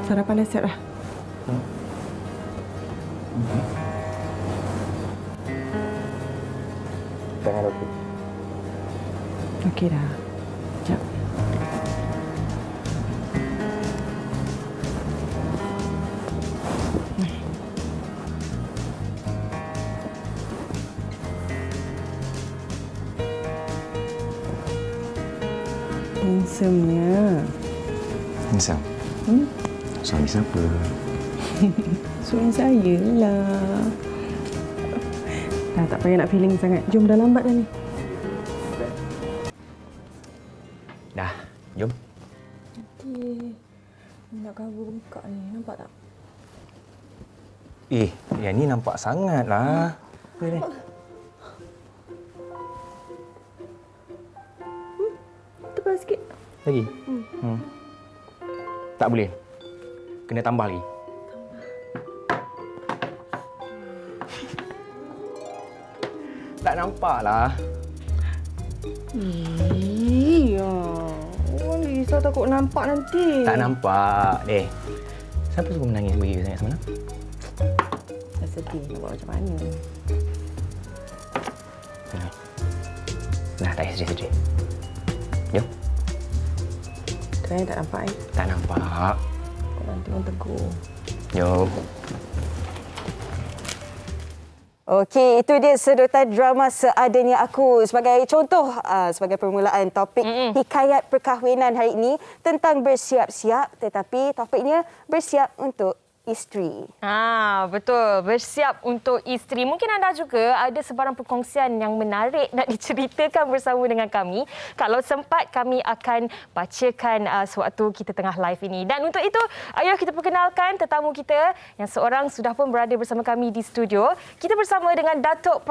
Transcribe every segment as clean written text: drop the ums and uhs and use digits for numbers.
Sarapan dah siap dah. Tangan aku. Okey dah. Sekejap. Handsome-nya. Handsome. Suami siapa? Suami saya lah. Dah tak payah nak feeling sangat. Jom, dah lambat dah ni. Dah, jom. Nanti nak kabur bengkak ni. Nampak tak? Yang ni nampak sangat lah. Apa ni? Tebal sikit. Lagi? Tak boleh. Kena tambah lagi. Tak nampak lah. Iya. Oh, risau takut nampak nanti. Tak nampak. Siapa suruh menangis bagi sangat semalam? Dah sedih nak buat macam mana. Dah, tak payah sedih-sedih. Jom. Kau tak nampak eh? Tak nampak. Kau nanti orang tegur. Jom. Okey, itu dia sedutan drama Seadanya Aku. Sebagai contoh, sebagai permulaan topik hikayat perkahwinan hari ini tentang bersiap-siap, tetapi topiknya bersiap untuk isteri. Betul. Bersiap untuk isteri. Mungkin anda juga ada sebarang perkongsian yang menarik nak diceritakan bersama dengan kami. Kalau sempat, kami akan bacakan sewaktu kita tengah live ini. Dan untuk itu, ayo kita perkenalkan tetamu kita yang seorang sudah pun berada bersama kami di studio. Kita bersama dengan Datuk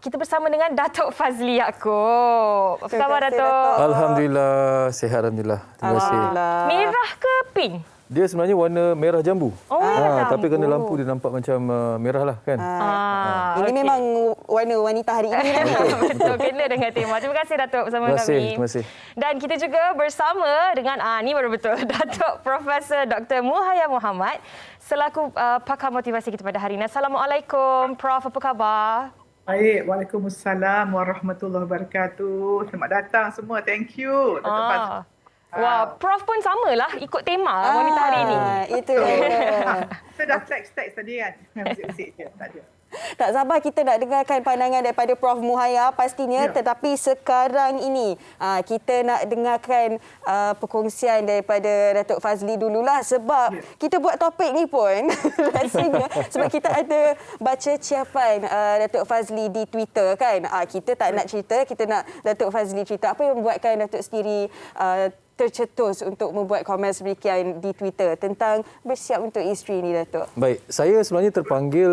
kita bersama dengan Datuk Fazli Yaakob. Apa khabar, Datuk? Alhamdulillah, sihat alhamdulillah. Terima kasih. Merah ke pink? Dia sebenarnya warna merah jambu. Merah Tapi jambu. kerana lampu dia nampak macam merah lah kan. Ini memang warna wanita hari ini. Betul, kena dengan tema. Terima kasih, Datuk, bersama Terima kasih, kami. terima kasih. Dan kita juga bersama dengan, ni baru betul, Datuk Profesor Dr. Muhayya Muhammad selaku pakar motivasi kita pada hari ini. Assalamualaikum, Prof. Apa khabar? Baik, Waalaikumsalam warahmatullahi wabarakatuh. Selamat datang semua. Thank you. Datuk Fazli. Wah, Prof pun samalah ikut tema wanita hari ini. Itu dia. Kita dah teks tadi kan. Bisik-bisik je. Tak ada. Tak sabar kita nak dengarkan pandangan daripada Prof Muhayya pastinya. Ya. Tetapi sekarang ini kita nak dengarkan perkongsian daripada Datuk Fazli dululah. Sebab kita buat topik ni pun rasanya sebab kita ada baca ciapan Datuk Fazli di Twitter kan. Kita tak nak cerita, kita nak Datuk Fazli cerita. Apa yang membuatkan Datuk sendiri tercetus untuk membuat komen sedemikian di Twitter tentang bersiap untuk isteri ni, Datuk? Baik, saya sebenarnya terpanggil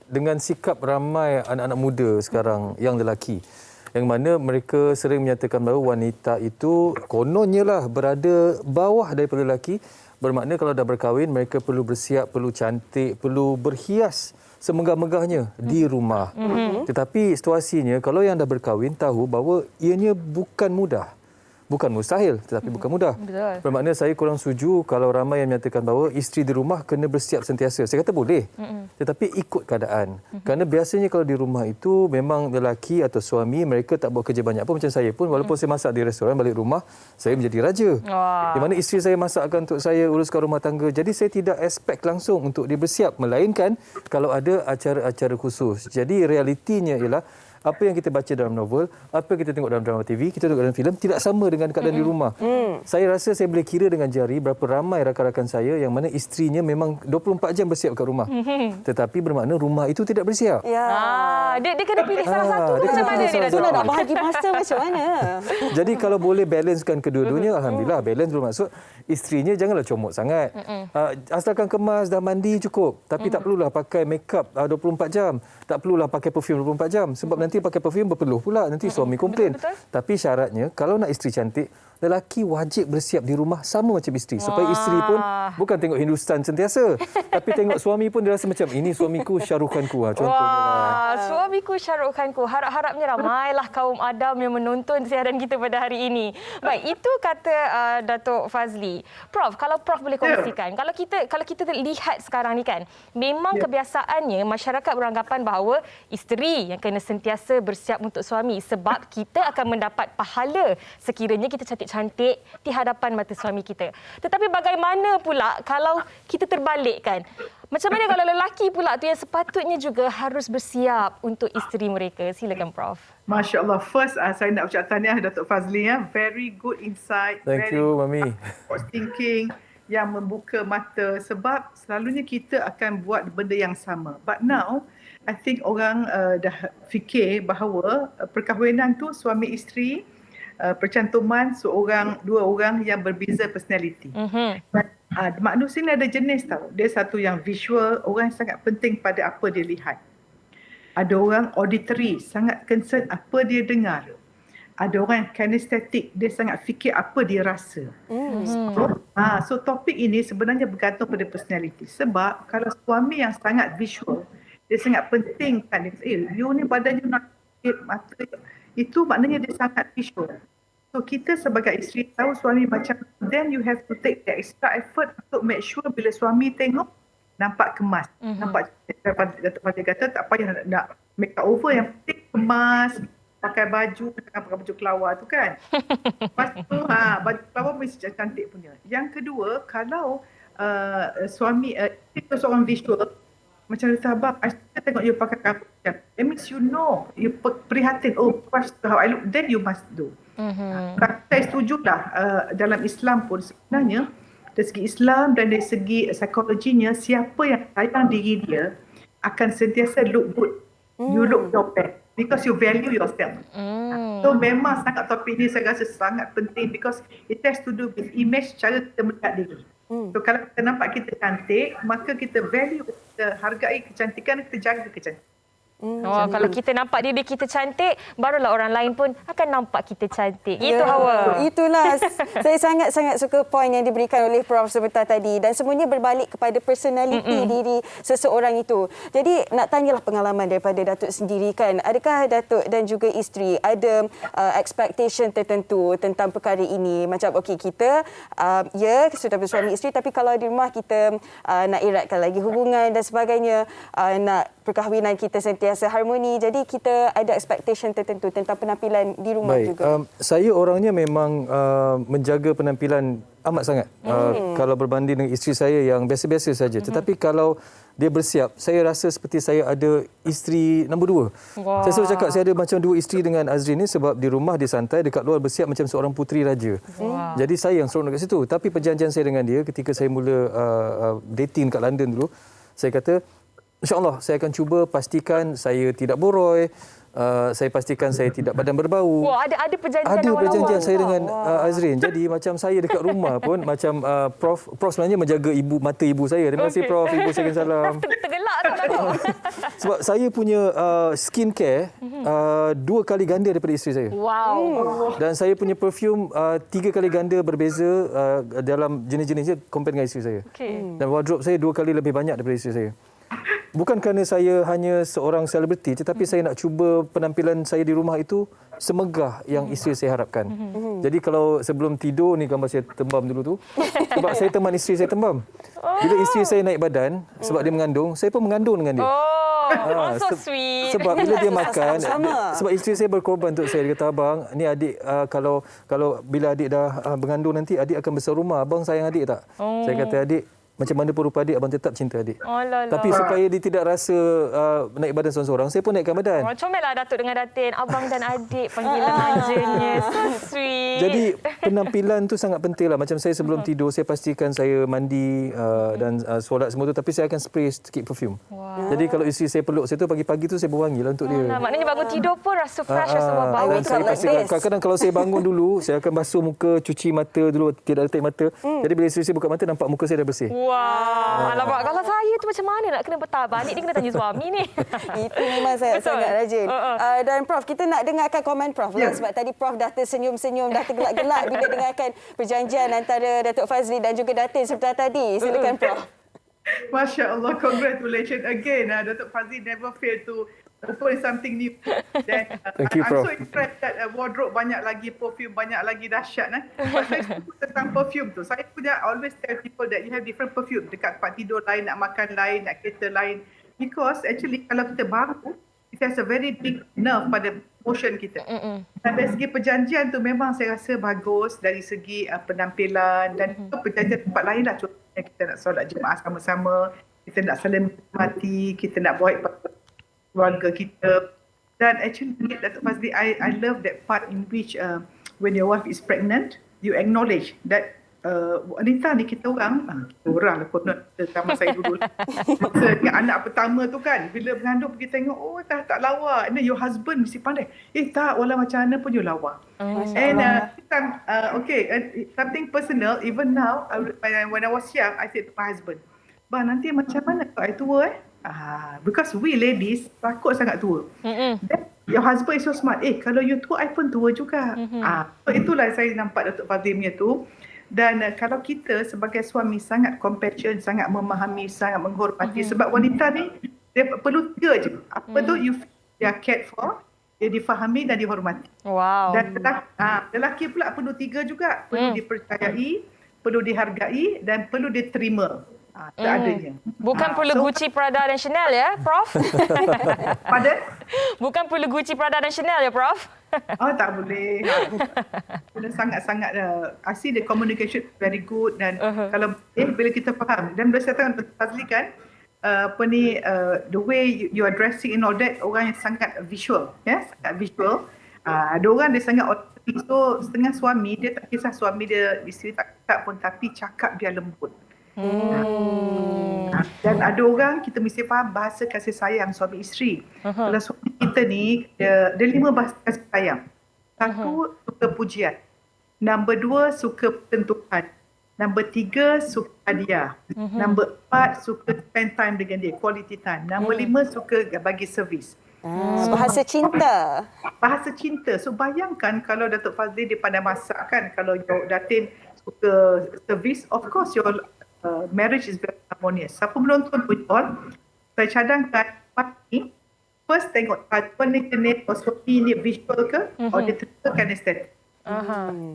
dengan sikap ramai anak-anak muda sekarang yang lelaki. Yang mana mereka sering menyatakan bahawa wanita itu kononnya lah berada bawah daripada lelaki. Bermakna kalau dah berkahwin, mereka perlu bersiap, perlu cantik, perlu berhias semegah-megahnya di rumah. Tetapi situasinya, kalau yang dah berkahwin tahu bahawa ianya bukan mudah. Bukan mustahil, tetapi bukan mudah. Betul. Bermakna saya kurang setuju kalau ramai yang menyatakan bahawa isteri di rumah kena bersiap sentiasa. Saya kata boleh, tetapi ikut keadaan. Kerana biasanya kalau di rumah itu memang lelaki atau suami mereka tak buat kerja banyak pun. Macam saya pun, walaupun saya masak di restoran, balik rumah saya menjadi raja. Di mana isteri saya masakkan untuk saya, uruskan rumah tangga. Jadi saya tidak expect langsung untuk dia bersiap, melainkan kalau ada acara-acara khusus. Jadi realitinya ialah apa yang kita baca dalam novel, apa yang kita tengok dalam drama TV, kita tengok dalam filem tidak sama dengan keadaan di rumah. Saya rasa saya boleh kira dengan jari berapa ramai rakan-rakan saya yang mana isterinya memang 24 jam bersiap kat rumah. Tetapi bermakna rumah itu tidak bersiap. Ya. Dia kena pilih salah satu dia macam kena mana pilih ni, salah Datuk? Itulah nak bahagi masa macam mana? Jadi kalau boleh balancekan kedua-duanya, alhamdulillah balance bermaksud isterinya janganlah comot sangat. Asalkan kemas dah mandi cukup. Tapi tak perlulah pakai makeup 24 jam. Tak perlulah pakai perfume 24 jam sebab nanti pakai perfume berpeluh pula, nanti suami komplain. Betul. Tapi syaratnya kalau nak isteri cantik, lelaki wajib bersiap di rumah sama macam isteri. Supaya isteri pun bukan tengok Hindustan sentiasa, tapi tengok suami pun dia rasa macam ini suamiku Shah Rukh Khanku. Contohnya lah. Suamiku Shah Rukh Khanku. Harap-harapnya ramailah kaum Adam yang menonton siaran kita pada hari ini. Baik, itu kata Datuk Fazli. Prof, kalau Prof boleh kongsikan, kalau kita lihat sekarang ni kan, memang kebiasaannya masyarakat beranggapan bahawa isteri yang kena sentiasa bersiap untuk suami sebab kita akan mendapat pahala sekiranya kita cantik-cantik di hadapan mata suami kita. Tetapi bagaimana pula kalau kita terbalikkan? Macam mana kalau lelaki pula tu yang sepatutnya juga harus bersiap untuk isteri mereka? Silakan Prof. Masya Allah. First, saya nak ucap tahniah Datuk Fazli. Very good insight. Thank you, Mami. Thinking yang membuka mata sebab selalunya kita akan buat benda yang sama. But now, I think orang dah fikir bahawa perkahwinan tu suami isteri, percantuman dua orang yang berbeza personality. Manusia ni ada jenis tau. Dia satu yang visual, orang yang sangat penting pada apa dia lihat. Ada orang auditory, sangat concern apa dia dengar. Ada orang yang kinesthetic, dia sangat fikir apa dia rasa. So topik ini sebenarnya bergantung pada personality. Sebab kalau suami yang sangat visual, dia sangat penting kan, you ni badannya nak mata, itu maknanya dia sangat visual. So kita sebagai isteri tahu suami macam, then you have to take the extra effort untuk make sure bila suami tengok nampak kemas. Nampak Datuk Fazli kata tak payah nak make over, yang penting kemas, pakai baju, jangan pakai baju kelawar tu kan. Lepas tu baju kelawar mesti cantik punya. Yang kedua, kalau suami itu seorang visual, macam kata abang, I tengok you pakai kapur, that means you know, you prihatin, how I look, then you must do. Saya setujulah dalam Islam pun sebenarnya dari segi Islam dan dari segi psikologinya, siapa yang sayang diri dia akan sentiasa look good. You look your best because you value yourself. So memang sangat topik ini saya rasa sangat penting because it has to do with image, cara kita melihat diri. So kalau kita nampak kita cantik, maka kita value, kita hargai kecantikan, kita jaga kecantikan. Kalau kita nampak diri kita cantik, barulah orang lain pun akan nampak kita cantik. Itu Hawa. Itulah. Saya sangat-sangat suka poin yang diberikan oleh Prof sebentar tadi. Dan semuanya berbalik kepada personaliti diri seseorang itu. Jadi nak tanyalah pengalaman daripada Datuk sendiri kan. Adakah Datuk dan juga isteri ada expectation tertentu tentang perkara ini? Macam kita sudah bersuami isteri, tapi kalau di rumah kita nak eratkan lagi hubungan dan sebagainya, nak perkahwinan kita sentiasa harmoni. Jadi kita ada expectation tertentu tentang penampilan di rumah juga. Saya orangnya memang menjaga penampilan amat sangat. Kalau berbanding dengan isteri saya yang biasa-biasa saja. Tetapi kalau dia bersiap, saya rasa seperti saya ada isteri nombor 2. Saya selalu cakap saya ada macam 2 isteri dengan Azrin ni sebab di rumah dia santai, dekat luar bersiap macam seorang puteri raja. Jadi saya yang seronok kat situ. Tapi perjanjian saya dengan dia ketika saya mula dating kat London dulu, saya kata, InsyaAllah saya akan cuba pastikan saya tidak boroi, saya pastikan saya tidak badan berbau. Ada perjanjian Ada awal-awal. perjanjian saya dengan Azrin. Jadi macam saya dekat rumah pun macam Prof sebenarnya menjaga mata ibu saya. Terima kasih Prof, ibu saya salam. Tergelak tu. Sebab saya punya skincare 2 kali ganda daripada isteri saya. Wow. Dan saya punya perfume 3 kali ganda berbeza dalam jenis-jenisnya compare dengan isteri saya. Dan wardrobe saya 2 kali lebih banyak daripada isteri saya. Bukan kerana saya hanya seorang selebriti, tetapi saya nak cuba penampilan saya di rumah itu semegah yang isteri saya harapkan. Jadi kalau sebelum tidur ni gambar saya tembam dulu tu. Sebab saya teman isteri saya tembam. Bila isteri saya naik badan sebab dia mengandung, saya pun mengandung dengan dia. So sweet. Sebab bila dia makan, sebab isteri saya berkorban untuk saya. Dia kata, abang, ni adik kalau bila adik dah mengandung nanti, adik akan besar rumah. Abang sayang adik tak? Saya kata, adik, macam mana pun rupa adik, abang tetap cinta adik. Tapi supaya dia tidak rasa naik badan seorang-seorang, saya pun naikkan badan. Comellah Datuk dengan Datin. Abang dan adik panggilan manjanya. So sweet. Jadi penampilan tu sangat penting lah. Macam saya sebelum tidur, saya pastikan saya mandi dan solat semua tu. Tapi saya akan spray sikit perfume. Jadi kalau isteri saya peluk saya tu, pagi-pagi tu saya berwangi lah untuk dia. Maknanya bangun tidur pun rasa fresh, rasa bau. Dan saya pastikan, kadang-kadang kalau saya bangun dulu, saya akan basuh muka, cuci mata dulu, tidak letak mata. Jadi bila isteri saya buka mata, nampak muka saya dah bersih. Wah, alamak, kalau saya tu macam mana nak kena bertabah? Ni dia kena tanya suami ni. Itu memang saya Betul. sangat rajin. Dan Prof, kita nak dengarkan komen Prof lah. Sebab tadi Prof dah tersenyum-senyum, dah tergelak-gelak bila dengarkan perjanjian antara Datuk Fazli dan juga Datin sebentar tadi. Silakan Prof. Masya Allah, congratulations again. Datuk Fazli never fail to open something new. Then, Thank you, I'm Prof. so impressed that wardrobe banyak lagi, perfume banyak lagi dahsyat. But saya suka tentang perfume tu. Saya punya always tell people that you have different perfume. Dekat tempat tidur lain, nak makan lain, nak kereta lain. Because actually kalau kita baru, it has a very big nerve pada motion kita. Dan dari segi perjanjian tu memang saya rasa bagus dari segi penampilan dan itu perjanjian tempat lain lah. Contohnya kita nak solat jemaah sama-sama, kita nak saling menghormati, kita nak buat keluarga kita. Dan actually Datuk Fazli, I love that part in which when your wife is pregnant, you acknowledge that wanita ni kita orang lah konon sama saya dulu. Dengan anak pertama tu kan, bila mengandung pergi tengok, oh tak lawa. And then your husband mesti pandai. Tak, walau macam mana pun you lawa. And something personal, even now, when I was young, I said to my husband, bah nanti macam mana kalau I tua because we ladies takut sangat tua. Then your husband is so smart. Kalau you tua, I pun tua juga. So itulah saya nampak Datuk Fazli punya tu. Dan kalau kita sebagai suami sangat compassion, sangat memahami, sangat menghormati. Sebab wanita ni, dia perlu 3 je. Apa tu? Dia cared for, dia difahami dan dihormati. Wow. Dan lelaki pula perlu 3 juga. Perlu dipercayai, perlu dihargai dan perlu diterima. Seadanya. Bukan perlu Gucci, Prada dan Chanel ya, Prof? Pardon? Bukan perlu Gucci, Prada dan Chanel ya, Prof? Tak boleh. Sangat-sangat I see the communication very good dan kalau bila kita faham dan berdasarkan Fazli kan the way you are dressing and all that, orang yang sangat visual, sangat visual. Ada orang dia sangat authentic. So setengah suami dia tak kisah suami dia isteri tak cakap pun, tapi cakap biar lembut. Dan ada orang kita mesti faham bahasa kasih sayang suami isteri. Kalau suami kita ni dia 5 bahasa kasih sayang. 1 suka pujian, nombor 2 suka pertentuhan, nombor 3 suka hadiah, nombor 4 suka spend time dengan dia, quality time, nombor 5 suka bagi servis. Bahasa cinta. Bahasa cinta. So bayangkan kalau Datuk Fazli dia pandai masak kan, kalau Datin suka servis, of course your marriage is very harmonious. Siapa menonton pun saya cadangkan pagi first tengok husband ni kena suami ni visual ke atau dia terima kinestetik.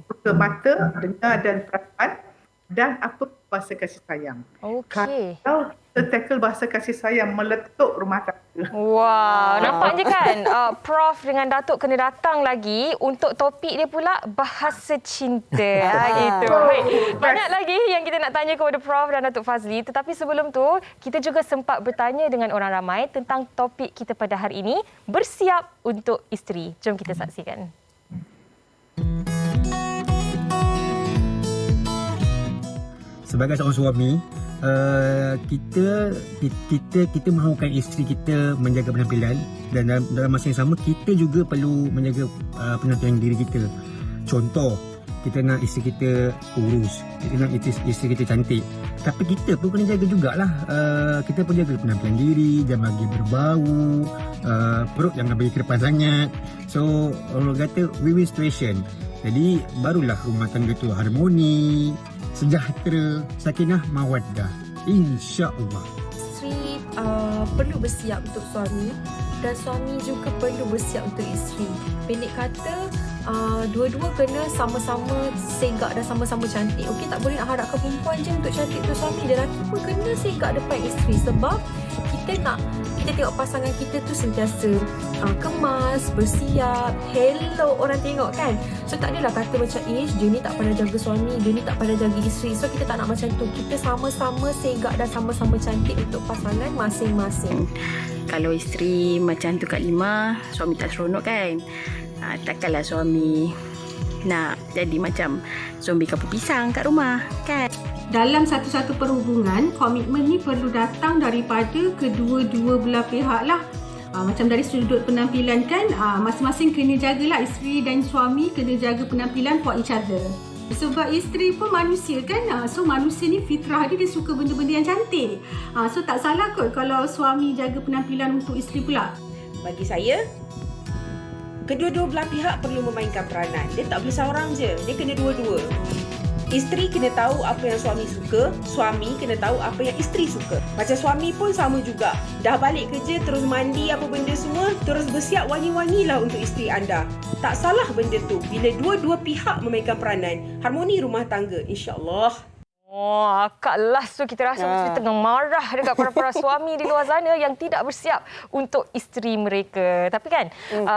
Suka mata, dengar dan perasaan dan apa bahasa kasih sayang. Okey. Kalau kita tackle bahasa kasih sayang meletup rumah tangga. Wow, nampaknya kan Prof dengan Datuk kena datang lagi untuk topik dia pula bahasa cinta. Gitu. Baik. Banyak lagi yang kita nak tanya kepada Prof dan Datuk Fazli, tetapi sebelum tu kita juga sempat bertanya dengan orang ramai tentang topik kita pada hari ini, bersiap untuk isteri. Jom kita saksikan. Sebagai seorang suami, kita mahukan isteri kita menjaga penampilan dan dalam masa yang sama kita juga perlu menjaga penampilan diri kita. Contoh, kita nak isteri kita kurus, kita nak isteri kita cantik, tapi kita pun kena jaga jugalah. Kita pun jaga penampilan diri, jangan bagi berbau, perut jangan bagi ke depan sangat. So orang kata win-win situation. Jadi barulah rumah tangga tu harmoni, sejahtera, sakinah, mawaddah. InsyaAllah. Isteri perlu bersiap untuk suami dan suami juga perlu bersiap untuk isteri. Pendek kata, dua-dua kena sama-sama segak dan sama-sama cantik. Okey, tak boleh nak harapkan perempuan je untuk cantik tu suami. Lelaki pun kena segak depan isteri sebab kita tengok pasangan kita tu sentiasa kemas, bersiap, hello orang tengok kan. So tak adalah kata macam dia ni tak pandai jaga suami, dia ni tak pandai jaga isteri. So kita tak nak macam tu. Kita sama-sama segak dan sama-sama cantik untuk pasangan masing-masing. Kalau isteri macam tu Kak Lima, suami tak seronok kan. Takkanlah suami nak jadi macam zombie kapur pisang kat rumah kan. Dalam satu-satu perhubungan, komitmen ni perlu datang daripada kedua-dua belah pihak lah. Macam dari sudut penampilan kan, masing-masing kena jagalah, isteri dan suami kena jaga penampilan for each other. Sebab isteri pun manusia kan. So manusia ni fitrah dia suka benda-benda yang cantik. So tak salah kot kalau suami jaga penampilan untuk isteri pula. Bagi saya, kedua-dua belah pihak perlu memainkan peranan. Dia tak boleh seorang je, dia kena dua-dua. Isteri kena tahu apa yang suami suka, suami kena tahu apa yang isteri suka. Macam suami pun sama juga. Dah balik kerja, terus mandi apa benda semua, terus bersiap wangi-wangilah untuk isteri anda. Tak salah benda tu bila dua-dua pihak memainkan peranan. Harmoni rumah tangga, insya-Allah. Oh, akak last tu kita rasa mesti tengah marah dekat para-para suami di luar sana yang tidak bersiap untuk isteri mereka. Tapi kan,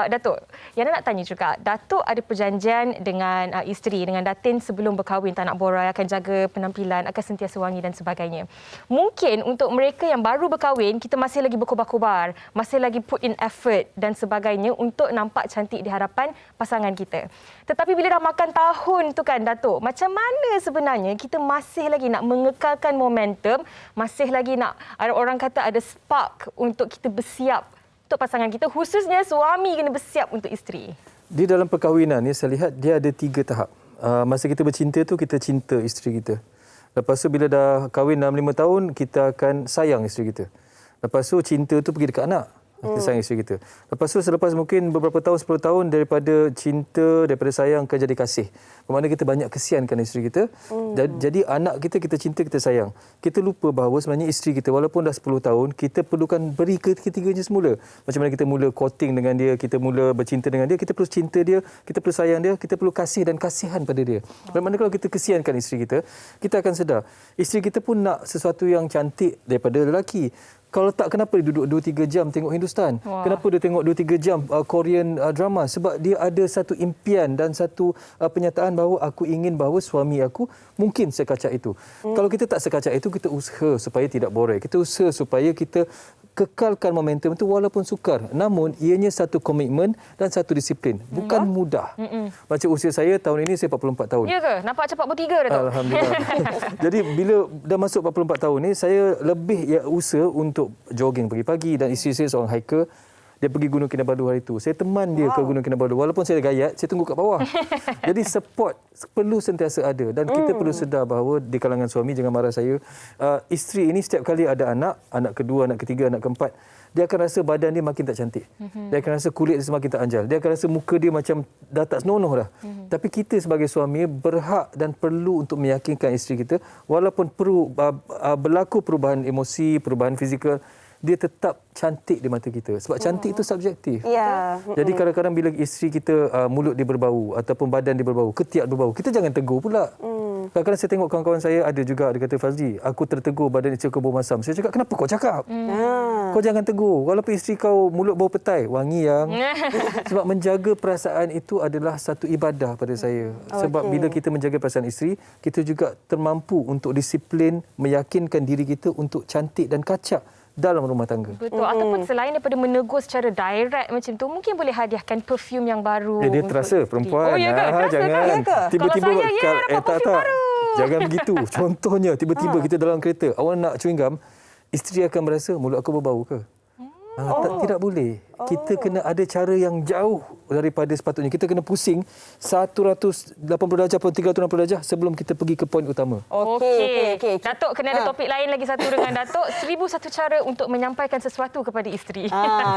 Datuk, Yana nak tanya juga, Datuk ada perjanjian dengan isteri, dengan Datin sebelum berkahwin, tak nak borai, akan jaga penampilan, akan sentiasa wangi dan sebagainya. Mungkin untuk mereka yang baru berkahwin, kita masih lagi berkobar-kobar, masih lagi put in effort dan sebagainya untuk nampak cantik di hadapan pasangan kita. Tetapi bila dah makan tahun tu kan, Datuk, macam mana sebenarnya kita masih lagi nak mengekalkan momentum, masih lagi nak, ada orang kata ada spark untuk kita bersiap untuk pasangan kita, khususnya suami kena bersiap untuk isteri. Di dalam perkahwinan ni saya lihat dia ada 3 tahap. Masa kita bercinta tu kita cinta isteri kita. Lepas tu bila dah kahwin dalam 5 tahun kita akan sayang isteri kita. Lepas tu cinta tu pergi dekat anak. Kita sayang isteri kita. Lepas tu selepas mungkin beberapa tahun, 10 tahun daripada cinta, daripada sayang akan jadi kasih. Bermakna kita banyak kesiankan isteri kita. Jadi anak kita, kita cinta, kita sayang. Kita lupa bahawa sebenarnya isteri kita walaupun dah 10 tahun, kita perlukan beri ketiganya semula. Macam mana kita mula courting dengan dia, kita mula bercinta dengan dia, kita perlu cinta dia, kita perlu sayang dia, kita perlu kasih dan kasihan pada dia. Bermakna kalau kita kesiankan isteri kita, kita akan sedar. Isteri kita pun nak sesuatu yang cantik daripada lelaki. Kalau tak, kenapa dia duduk 2-3 jam tengok Hindustan? Wah. Kenapa dia tengok 2-3 jam Korean drama? Sebab dia ada satu impian dan satu penyataan bahawa aku ingin bahawa suami aku mungkin sekacak itu. Kalau kita tak sekacak itu, kita usaha supaya tidak borai. Kita usaha supaya kita kekalkan momentum itu walaupun sukar. Namun ianya satu komitmen dan satu disiplin. Bukan mudah. Macam usia saya tahun ini saya 44 tahun. Ya ke? Nampak cepat bertiga dah tu. Alhamdulillah. Jadi bila dah masuk 44 tahun ni, saya lebih usaha untuk jogging pagi-pagi dan isteri saya seorang hiker. Dia pergi Gunung Kinabalu hari itu. Saya teman dia ke Gunung Kinabalu. Walaupun saya gayat, saya tunggu kat bawah. Jadi support perlu sentiasa ada. Dan kita perlu sedar bahawa di kalangan suami, jangan marah saya, isteri ini setiap kali ada anak, anak kedua, anak ketiga, anak keempat, dia akan rasa badan dia makin tak cantik. Dia akan rasa kulit dia semakin tak anjal. Dia akan rasa muka dia macam dah tak senonoh dah. Tapi kita sebagai suami berhak dan perlu untuk meyakinkan isteri kita, walaupun perlu berlaku perubahan emosi, perubahan fizikal, dia tetap cantik di mata kita. Sebab cantik itu subjektif. Ya. Jadi kadang-kadang bila isteri kita mulut dia berbau ataupun badan dia berbau, ketiak berbau, kita jangan tegur pula. Kadang-kadang saya tengok kawan-kawan saya ada juga, dia kata, Fazli, aku tertegur badan isteri kau bau masam. Saya cakap, kenapa kau cakap? Kau jangan tegur. Walaupun isteri kau mulut bau petai, wangi yang. Sebab menjaga perasaan itu adalah satu ibadah pada saya. Sebab bila kita menjaga perasaan isteri, kita juga termampu untuk disiplin, meyakinkan diri kita untuk cantik dan kacak dalam rumah tangga. Betul. Ataupun selain daripada menegur secara direct macam tu, mungkin boleh hadiahkan perfume yang baru. Dia terasa perempuan. Oh, ya ke? Terasa Jangan. ke? Tiba-tiba kalau saya, dapat perfume baru. Jangan begitu. Contohnya, tiba-tiba kita dalam kereta, awak nak chewing gum, isteri akan merasa mulut aku berbau ke? Tidak boleh. Kita kena ada cara yang jauh daripada sepatutnya. Kita kena pusing 180 darjah atau 360 darjah sebelum kita pergi ke poin utama. Okey. Datuk kena ada topik lain lagi satu dengan Datuk. 1001 cara untuk menyampaikan sesuatu kepada isteri.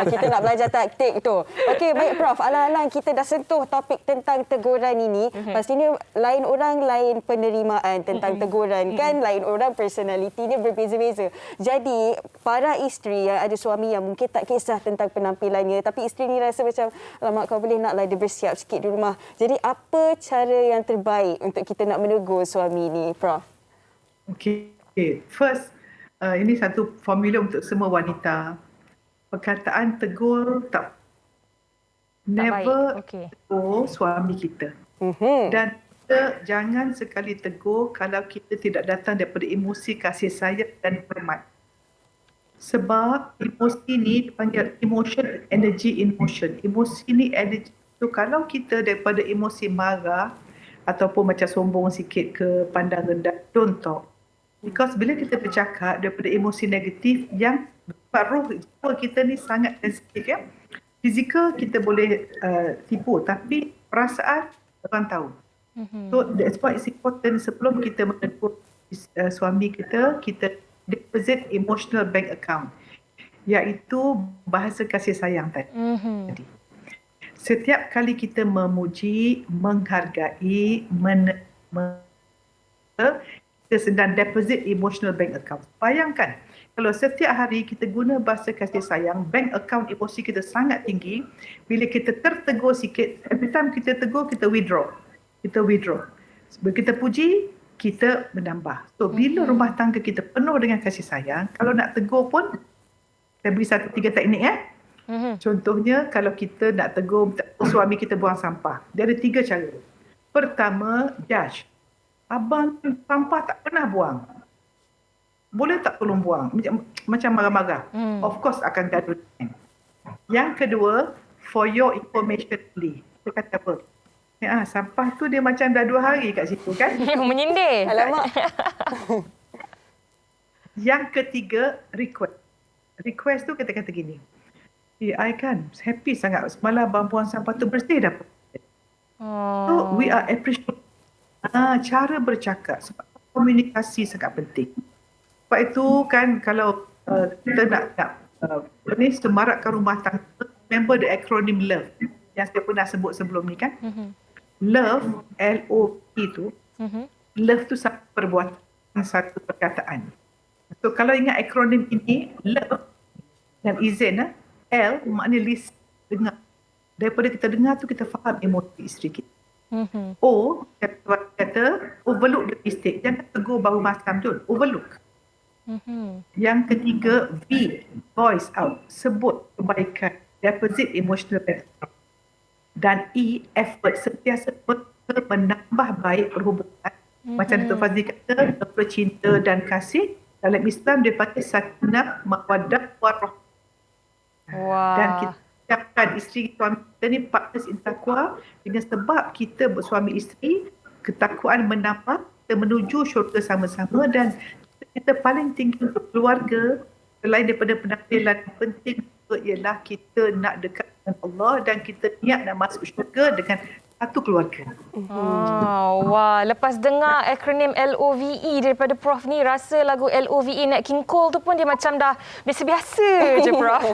Kita nak belajar taktik tu. Okey, baik Prof. Alang-alang kita dah sentuh topik tentang teguran ini. Pastinya lain orang lain penerimaan tentang teguran kan. Lain orang personalitinya berbeza-beza. Jadi para isteri yang ada suami yang mungkin tak kisah tentang penampilannya, tapi isteri ni rasa macam, alamak, kau boleh naklah dia bersiap sikit di rumah. Jadi apa cara yang terbaik untuk kita nak menegur suami ni, Prof? Okey. First, ini satu formula untuk semua wanita. Perkataan tegur tak never tegur suami kita. Dan kita jangan sekali tegur kalau kita tidak datang daripada emosi kasih sayang dan hormat. Sebab emosi ni dipanggil emotion, energy in motion. Emosi ni energy. So kalau kita daripada emosi marah ataupun macam sombong sikit ke, pandang rendah, don't talk. Because bila kita bercakap daripada emosi negatif yang roh kita ni sangat sensitif ya. Fizikal kita boleh tipu, tapi perasaan orang tahu. So that's why it's important sebelum kita menegur suami kita deposit emotional bank account, iaitu bahasa kasih sayang tadi. Setiap kali kita memuji, menghargai, kita sedang deposit emotional bank account. Bayangkan, kalau setiap hari kita guna bahasa kasih sayang, bank account emosi kita sangat tinggi. Bila kita tertegur sikit, every time kita tegur, kita withdraw. Bila kita puji, kita menambah. So, bila rumah tangga kita penuh dengan kasih sayang, kalau nak tegur pun, saya beri 3 teknik Contohnya, kalau kita nak tegur suami kita buang sampah, dia ada 3 cara. Pertama, judge. Abang sampah tak pernah buang. Boleh tak tolong buang? Macam marah-marah. Of course akan gaduh. Yang kedua, for your information only. Dia kata apa? Sampah tu dia macam dah 2 hari kat situ kan? Menyindir. Alamak. Yang ketiga, request. Request tu kata-kata gini. I kan happy sangat semalam abang buang sampah tu bersih dah. So we are appreciate. Cara bercakap, sebab komunikasi sangat penting. Sebab itu kan kalau kita nak semarakkan rumah tangga, remember the acronym LOVE yang saya pernah sebut sebelum ni kan. LOVE, L-O-V itu, love tu satu perbuatan, satu perkataan. So kalau ingat akronim ini, love dan izin, L maknanya listen, dengar. Daripada kita dengar tu kita faham emosi isteri kita. O kata overlook the mistake. Jangan tegur baru masam tu. Overlook. Yang ketiga, V, voice out, sebut kebaikan, deposit emotional benefit. Dan E, effort, sentiasa menambah baik perhubungan. Macam Datuk Fazli kata, cinta dan kasih. Dalam Islam dia pakai sakinah, mawaddah, warahmah. Dan kita siapkan isteri suami kita ni partners in taqwa, dengan sebab kita bersuami isteri, ketakwaan menambah, kita menuju syurga sama-sama, dan kita paling tinggi untuk keluarga selain daripada penampilan yang penting ialah kita nak dekat dengan Allah dan kita niat nak masuk syurga dengan satu keluarga. Wah, lepas dengar akronim LOVE daripada Prof ni, rasa lagu LOVE Nat King Cole tu pun dia macam dah biasa-biasa je, Prof.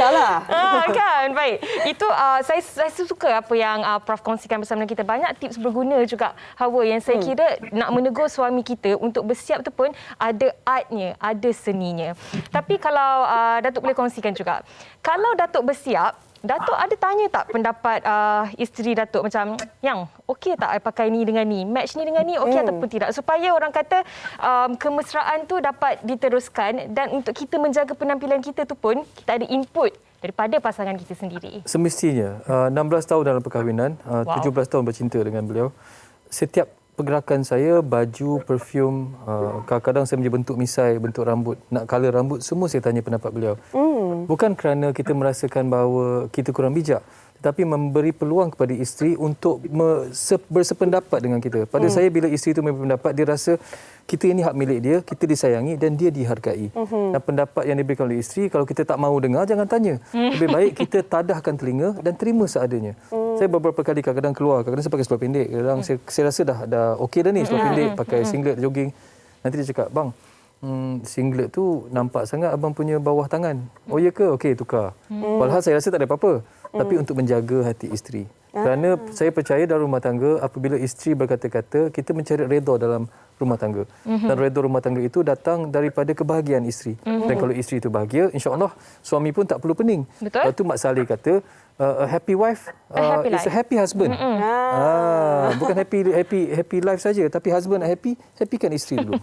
Taklah. Kan? Baik. Itu saya suka apa yang Prof kongsikan bersama kita. Banyak tips berguna juga, Hawa, yang saya kira nak menegur suami kita untuk bersiap tu pun ada artnya, ada seninya. Tapi kalau Datuk boleh kongsikan juga, kalau Datuk bersiap, Datuk ada tanya tak pendapat isteri Datuk macam, yang okey tak I pakai ni dengan ni, match ni dengan ni okey ataupun tidak, supaya orang kata kemesraan tu dapat diteruskan, dan untuk kita menjaga penampilan kita tu pun kita ada input daripada pasangan kita sendiri. Semestinya 16 tahun dalam perkahwinan, 17 tahun bercinta dengan beliau. Setiap pergerakan saya, baju, perfume, kadang-kadang saya punya bentuk misai, bentuk rambut, nak colour rambut, semua saya tanya pendapat beliau. Bukan kerana kita merasakan bahawa kita kurang bijak, tetapi memberi peluang kepada isteri untuk bersependapat dengan kita. Pada saya, bila isteri itu memberi pendapat, dia rasa kita ini hak milik dia, kita disayangi dan dia dihargai. Dan pendapat yang diberikan oleh isteri, kalau kita tak mahu dengar, jangan tanya. Lebih baik kita tadahkan telinga dan terima seadanya. Saya beberapa kali kadang-kadang keluar, kadang-kadang saya pakai seluar pendek, kadang saya rasa dah okey dah ni seluar pendek, pakai singlet, jogging. Nanti dia cakap, bang, singlet tu nampak sangat abang punya bawah tangan. Oh ya ke? Okey, tukar. Walhal saya rasa tak ada apa-apa. Tapi untuk menjaga hati isteri. Kerana saya percaya dalam rumah tangga, apabila isteri berkata-kata, kita mencari redha dalam rumah tangga. Dan redha rumah tangga itu datang daripada kebahagiaan isteri. Dan kalau isteri itu bahagia, insya-Allah suami pun tak perlu pening. Betul. Lepas tu Mak Saleh kata, a happy wife is a happy husband. Bukan happy life saja, tapi husband nak happy, happykan isteri dulu.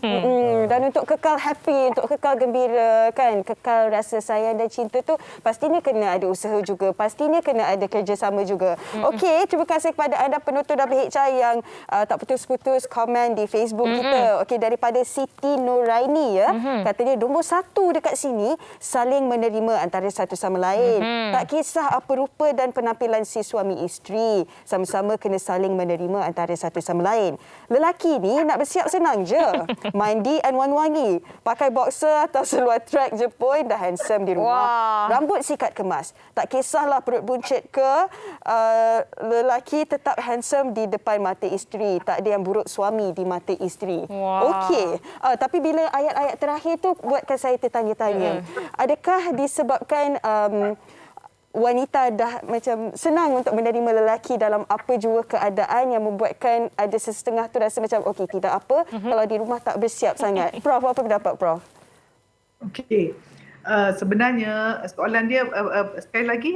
Dan untuk kekal happy, untuk kekal gembira kan, kekal rasa sayang dan cinta tu pastinya kena ada usaha juga, pastinya kena ada kerjasama juga. Okey, terima kasih kepada anda penutur WHI yang tak putus-putus komen di Facebook kita. Okey, daripada Siti Nuraini ya. Katanya nombor 1 dekat sini, saling menerima antara satu sama lain. Tak kisah apa rupa rupa dan penampilan si suami isteri. Sama-sama kena saling menerima antara satu sama lain. Lelaki ni nak bersiap senang je. Mandi and wangi-wangi. Pakai boxer atau seluar track je pun dah handsome di rumah. Rambut sikat kemas. Tak kisahlah perut buncit ke, lelaki tetap handsome di depan mata isteri. Tak ada yang buruk suami di mata isteri. Okey. Tapi bila ayat-ayat terakhir tu buatkan saya tertanya-tanya. Adakah disebabkan wanita dah macam senang untuk menerima lelaki dalam apa jua keadaan yang membuatkan ada sesetengah tu rasa macam okey, tidak apa kalau di rumah tak bersiap sangat. Prof, apa pendapat Prof? Okey. Sebenarnya soalan dia sekali lagi,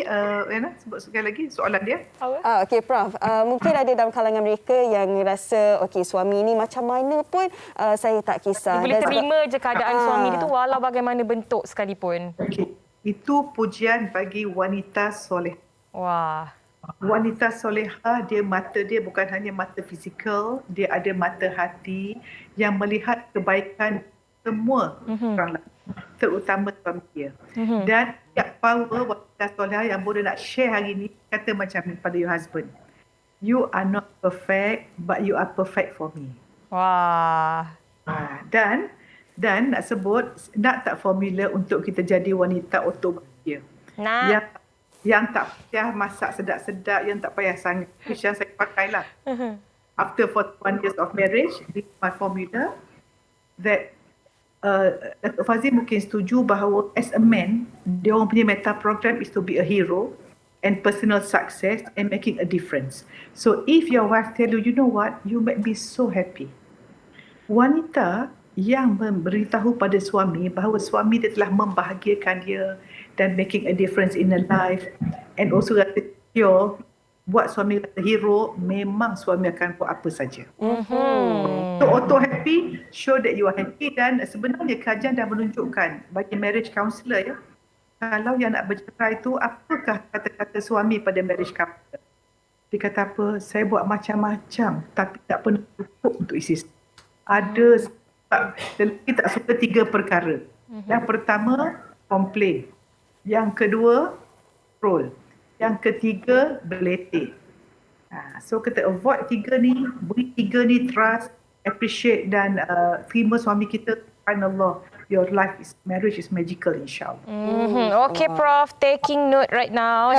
Rena sebut sekali lagi soalan dia. Okey Prof, mungkin ada dalam kalangan mereka yang rasa okey, suami ni macam mana pun saya tak kisah. Dia boleh terima je keadaan suami dia tu walau bagaimana bentuk sekalipun. Okey. Itu pujian bagi wanita soleh. Wah. Wanita solehah, dia mata dia bukan hanya mata fizikal, dia ada mata hati yang melihat kebaikan semua orang lain, terutama suami dia. Dan tiap power wanita solehah yang boleh nak share hari ini, kata macam ni pada your husband. You are not perfect, but you are perfect for me. Wah. Dan nak sebut, nak tak formula untuk kita jadi wanita otomatis. Yang tak payah masak sedap-sedap, yang tak payah sangat. Itu yang saya pakailah. After 41 years of marriage, this is my formula. That Datuk Fazil mungkin setuju bahawa as a man, dia orang punya meta program is to be a hero and personal success and making a difference. So if your wife tell you, you know what, you make me so happy. Wanita yang memberitahu pada suami bahawa suami dia telah membahagiakan dia dan making a difference in her life and also rasa secure, buat suami rasa hero, memang suami akan buat apa saja. So auto happy, show that you are happy. Dan sebenarnya kajian dah menunjukkan bagi marriage counselor, ya, kalau yang nak bercerai itu, apakah kata-kata suami pada marriage counselor? Dia kata apa? Saya buat macam-macam tapi tak pernah cukup untuk isi. Ada lelaki tak suka 3 perkara. Yang pertama, komplain. Yang kedua, troll. Yang ketiga, beletik. So kita avoid 3 ni, beri 3 ni trust, appreciate dan terima suami kita. Subhanallah, your marriage is magical, insyaAllah. Okay, Prof. Taking note right now.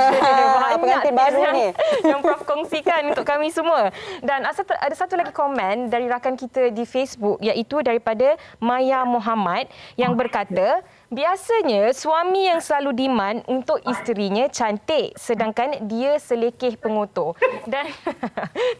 Pengantin baru ni. Yang Prof kongsikan untuk kami semua. Dan ada satu lagi komen dari rakan kita di Facebook, iaitu daripada Maya Muhammad yang berkata, biasanya suami yang selalu demand untuk isterinya cantik sedangkan dia selekeh pengotor. Dan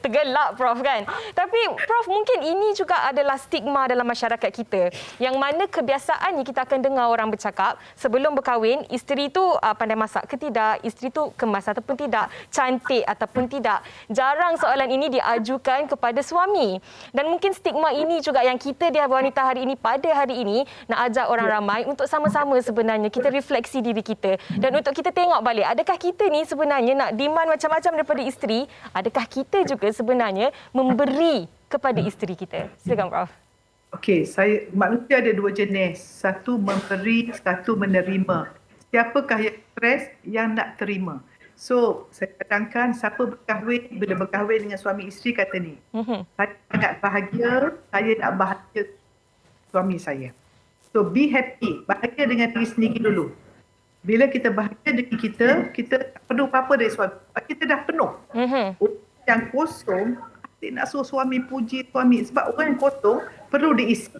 tergelak Prof kan. Tapi Prof, mungkin ini juga adalah stigma dalam masyarakat kita yang mana kebiasaannya kita akan dengar orang bercakap sebelum berkahwin, isteri tu pandai masak ke tidak, isteri tu kemas ataupun tidak, cantik ataupun tidak. Jarang soalan ini diajukan kepada suami. Dan mungkin stigma ini juga yang kita di Wanita Hari Ini pada hari ini nak ajak orang ramai untuk sama-sama sebenarnya kita refleksi diri kita dan untuk kita tengok balik, adakah kita ni sebenarnya nak demand macam-macam daripada isteri, adakah kita juga sebenarnya memberi kepada isteri kita. Silakan Prof. Okey, manusia ada 2 jenis. Satu memberi, satu menerima. Siapakah yang stres yang nak terima? So, saya katakan siapa berkahwin, bila berkahwin dengan suami isteri kata ni, saya sangat bahagia, saya nak bahagia suami saya. So, be happy. Bahagia dengan diri sendiri dulu. Bila kita bahagia dengan kita tak perlu apa-apa dari suami. Kita dah penuh. Yang kosong, asyik nak suruh suami puji suami. Sebab orang yang kosong perlu diisi.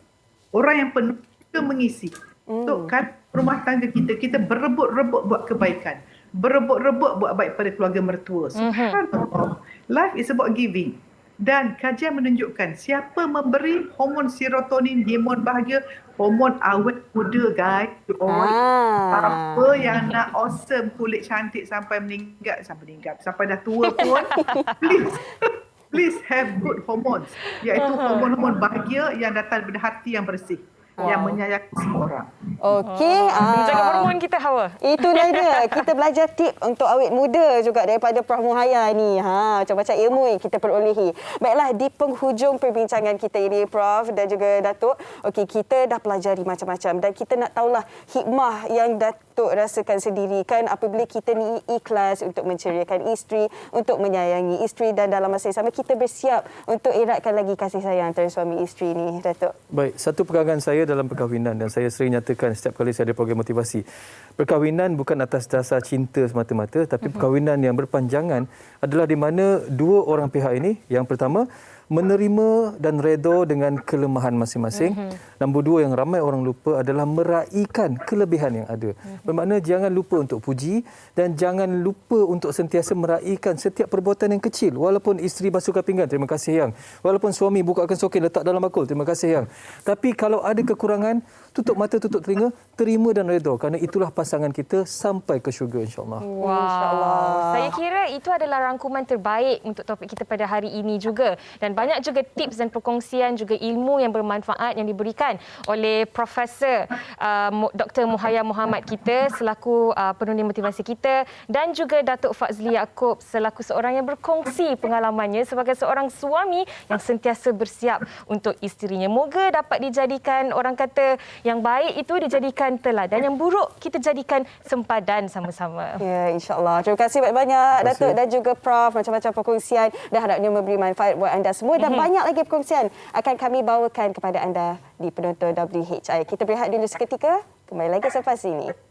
Orang yang penuh juga mengisi. So, kan rumah tangga kita berebut-rebut buat kebaikan. Berebut-rebut buat baik pada keluarga mertua. Subhanallah. Life is about giving. Dan kajian menunjukkan siapa memberi hormon serotonin, hormon bahagia, hormon awet muda, guys. Apa yang nak awesome, kulit cantik sampai meninggal, sampai dah tua pun, please have good hormones. Iaitu hormon-hormon bahagia yang datang daripada hati yang bersih. yang menyayangi semua orang. Okey. Menjaga hormon kita, Hawa. Itulah dia. Kita belajar tip untuk awet muda juga daripada Prof Muhaya ni. Macam-macam ilmu yang kita perolehi. Baiklah, di penghujung perbincangan kita ini, Prof dan juga Datuk. Okey, kita dah pelajari macam-macam dan kita nak tahulah hikmah yang Datuk rasakan sendiri kan apabila kita ni ikhlas untuk menceriakan isteri, untuk menyayangi isteri dan dalam masa yang sama kita bersiap untuk eratkan lagi kasih sayang antara suami isteri ni, Datuk. Baik, satu pegangan saya dalam perkahwinan dan saya sering nyatakan setiap kali saya ada program motivasi. Perkahwinan bukan atas dasar cinta semata-mata, tapi perkahwinan yang berpanjangan adalah di mana dua orang pihak ini, yang pertama menerima dan redha dengan kelemahan masing-masing. Nombor dua yang ramai orang lupa adalah meraihkan kelebihan yang ada. Bermakna jangan lupa untuk puji dan jangan lupa untuk sentiasa meraihkan setiap perbuatan yang kecil. Walaupun isteri basuhkan pinggan, terima kasih yang. Walaupun suami bukakan sokin letak dalam bakul, terima kasih yang. Tapi kalau ada kekurangan, tutup mata, tutup telinga, terima dan redha kerana itulah pasangan kita sampai ke syurga insya-Allah. Wow. InsyaAllah. Saya kira itu adalah rangkuman terbaik untuk topik kita pada hari ini juga. Dan banyak juga tips dan perkongsian juga ilmu yang bermanfaat yang diberikan oleh Profesor Dr. Muhaya Muhammad kita selaku penulis motivasi kita dan juga Datuk Fazli Yaakob selaku seorang yang berkongsi pengalamannya sebagai seorang suami yang sentiasa bersiap untuk isterinya. Moga dapat dijadikan, orang kata yang baik itu dijadikan teladan, yang buruk kita jadikan sempadan sama-sama. Ya, insya-Allah. Terima kasih banyak-banyak Datuk dan juga Prof, macam-macam perkongsian dan harapnya memberi manfaat buat anda semua dan banyak lagi perkongsian akan kami bawakan kepada anda di Penonton WHI. Kita berehat dulu seketika, kembali lagi selepas ini.